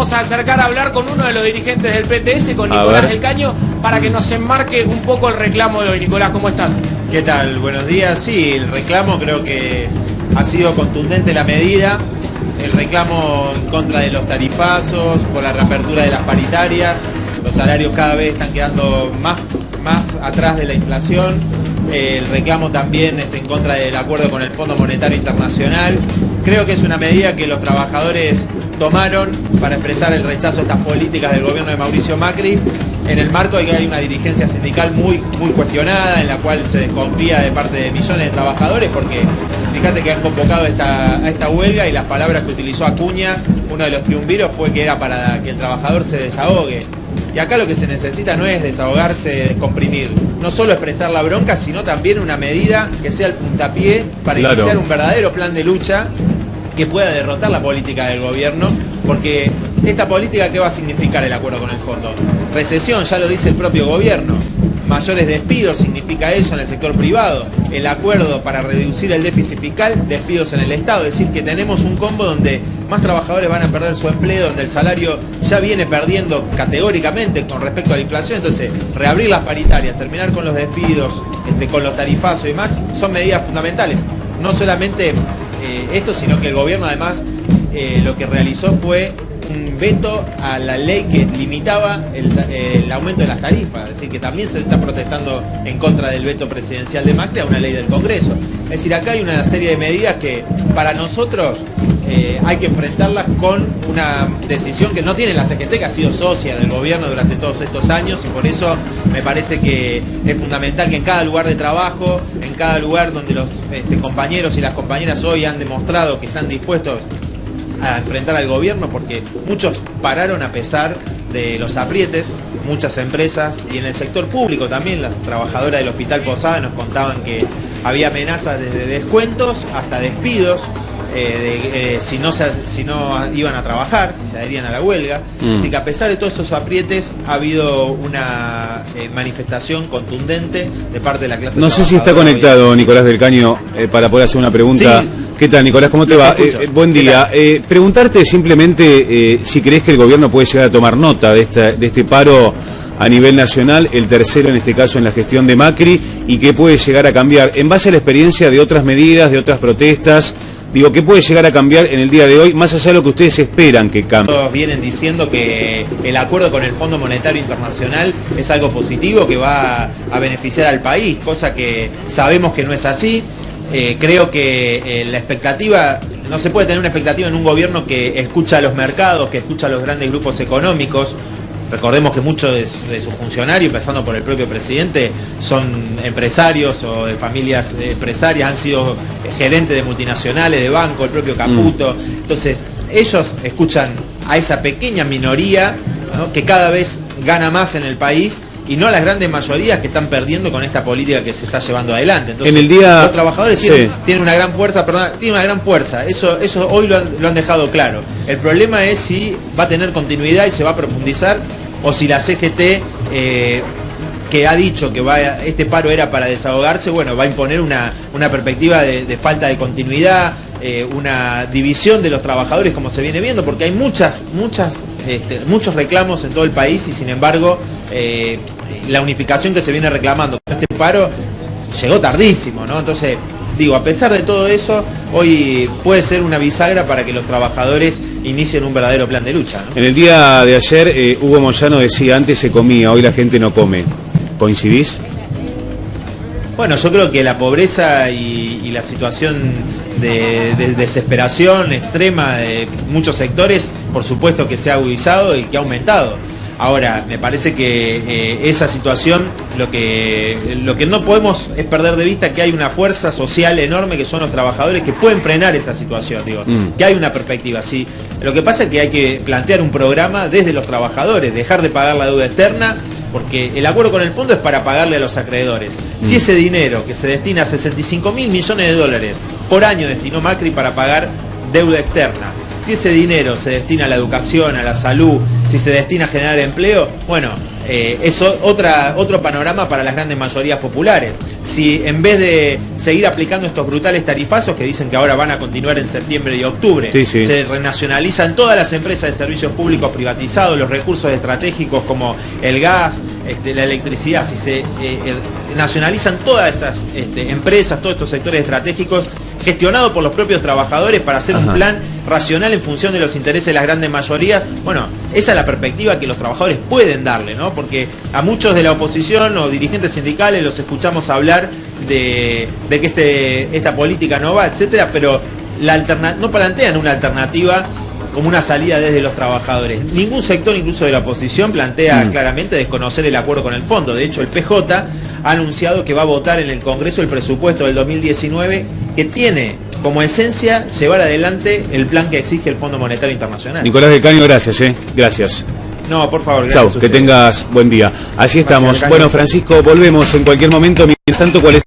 Vamos a acercar a hablar con uno de los dirigentes del PTS, con Nicolás del Caño, para que nos enmarque un poco el reclamo de hoy. Nicolás, ¿cómo estás? ¿Qué tal? Buenos días. Sí, el reclamo creo que ha sido contundente la medida. El reclamo en contra de los tarifazos, por la reapertura de las paritarias. Los salarios cada vez están quedando más atrás de la inflación. El reclamo también en contra del acuerdo con el Fondo Monetario Internacional. Creo que es una medida que los trabajadores tomaron para expresar el rechazo a estas políticas del gobierno de Mauricio Macri, en el marco de que hay una dirigencia sindical muy cuestionada, en la cual se desconfía de parte de millones de trabajadores, porque fíjate que han convocado a esta huelga y las palabras que utilizó Acuña, uno de los triunviros, fue que era para que el trabajador se desahogue. Y acá lo que se necesita no es desahogarse, descomprimir, no solo expresar la bronca, sino también una medida que sea el puntapié para iniciar un verdadero plan de lucha que pueda derrotar la política del gobierno, porque esta política, ¿qué va a significar el acuerdo con el fondo? Recesión, ya lo dice el propio gobierno. Mayores despidos significa eso en el sector privado. El acuerdo para reducir el déficit fiscal, despidos en el Estado. Es decir, que tenemos un combo donde más trabajadores van a perder su empleo, donde el salario ya viene perdiendo categóricamente con respecto a la inflación. Entonces, reabrir las paritarias, terminar con los despidos, con los tarifazos y demás, son medidas fundamentales. No solamente esto, sino que el gobierno además lo que realizó fue un veto a la ley que limitaba el aumento de las tarifas, es decir, que también se está protestando en contra del veto presidencial de Macri a una ley del Congreso. Es decir, acá hay una serie de medidas que para nosotros hay que enfrentarlas con una decisión que no tiene la CGT, que ha sido socia del gobierno durante todos estos años, y por eso me parece que es fundamental que en cada lugar de trabajo, en cada lugar donde los compañeros y las compañeras hoy han demostrado que están dispuestos a enfrentar al gobierno, porque muchos pararon a pesar de los aprietes, muchas empresas, y en el sector público también, las trabajadoras del Hospital Posada nos contaban que había amenazas desde descuentos hasta despidos, si no iban a trabajar, si se adherían a la huelga. Así que a pesar de todos esos aprietes ha habido una manifestación contundente de parte de la clase trabajadora. No sé si está conectado Nicolás del Caño para poder hacer una pregunta. Sí. ¿Qué tal, Nicolás? ¿Cómo te va? Buen día. Preguntarte simplemente si crees que el gobierno puede llegar a tomar nota de este paro a nivel nacional, el tercero en este caso en la gestión de Macri, y qué puede llegar a cambiar en base a la experiencia de otras medidas, de otras protestas. Digo, ¿qué puede llegar a cambiar en el día de hoy, más allá de lo que ustedes esperan que cambie? Todos vienen diciendo que el acuerdo con el Fondo Monetario Internacional es algo positivo, que va a beneficiar al país, cosa que sabemos que no es así. Creo que la expectativa, no se puede tener una expectativa en un gobierno que escucha a los mercados, que escucha a los grandes grupos económicos. Recordemos que muchos de sus funcionarios, empezando por el propio presidente, son empresarios o de familias empresarias, han sido gerentes de multinacionales, de banco, el propio Caputo. Entonces, ellos escuchan a esa pequeña minoría, ¿no?, que cada vez gana más en el país, y no a las grandes mayorías que están perdiendo con esta política que se está llevando adelante. Entonces, en el día, los trabajadores tienen una gran fuerza, eso hoy lo han dejado claro. El problema es si va a tener continuidad y se va a profundizar, o si la CGT, que ha dicho que este paro era para desahogarse, bueno, va a imponer una perspectiva de falta de continuidad, una división de los trabajadores, como se viene viendo, porque hay muchos reclamos en todo el país, y sin embargo la unificación que se viene reclamando con este paro llegó tardísimo, ¿no? Entonces, digo, a pesar de todo eso, hoy puede ser una bisagra para que los trabajadores inicien un verdadero plan de lucha, ¿no? En el día de ayer, Hugo Moyano decía, antes se comía, hoy la gente no come. ¿Coincidís? Bueno, yo creo que la pobreza y la situación de desesperación extrema de muchos sectores, por supuesto que se ha agudizado y que ha aumentado. Ahora, me parece que esa situación, lo que no podemos es perder de vista que hay una fuerza social enorme que son los trabajadores que pueden frenar esa situación, digo, que hay una perspectiva, sí. Lo que pasa es que hay que plantear un programa desde los trabajadores, dejar de pagar la deuda externa, porque el acuerdo con el fondo es para pagarle a los acreedores. Si ese dinero que se destina a 65.000 millones de dólares por año destinó Macri para pagar deuda externa, si ese dinero se destina a la educación, a la salud, si se destina a generar empleo, bueno, es otro panorama para las grandes mayorías populares. Si en vez de seguir aplicando estos brutales tarifazos que dicen que ahora van a continuar en septiembre y octubre, se renacionalizan todas las empresas de servicios públicos privatizados, los recursos estratégicos como el gas, la electricidad, si se nacionalizan todas estas empresas, todos estos sectores estratégicos gestionados por los propios trabajadores para hacer un plan racional en función de los intereses de las grandes mayorías, bueno, esa es la perspectiva que los trabajadores pueden darle, ¿no? Porque a muchos de la oposición o dirigentes sindicales los escuchamos hablar de que esta política no va, etcétera, pero no plantean una alternativa como una salida desde los trabajadores. Ningún sector, incluso de la oposición, plantea claramente desconocer el acuerdo con el fondo. De hecho, el PJ ha anunciado que va a votar en el Congreso el presupuesto del 2019, que tiene como esencia llevar adelante el plan que exige el Fondo Monetario Internacional. Nicolás del Caño, gracias. Gracias. No, por favor, gracias. Chau, que tengas buen día. Así estamos. Bueno, Francisco, volvemos en cualquier momento. Mientras tanto, ¿cuál es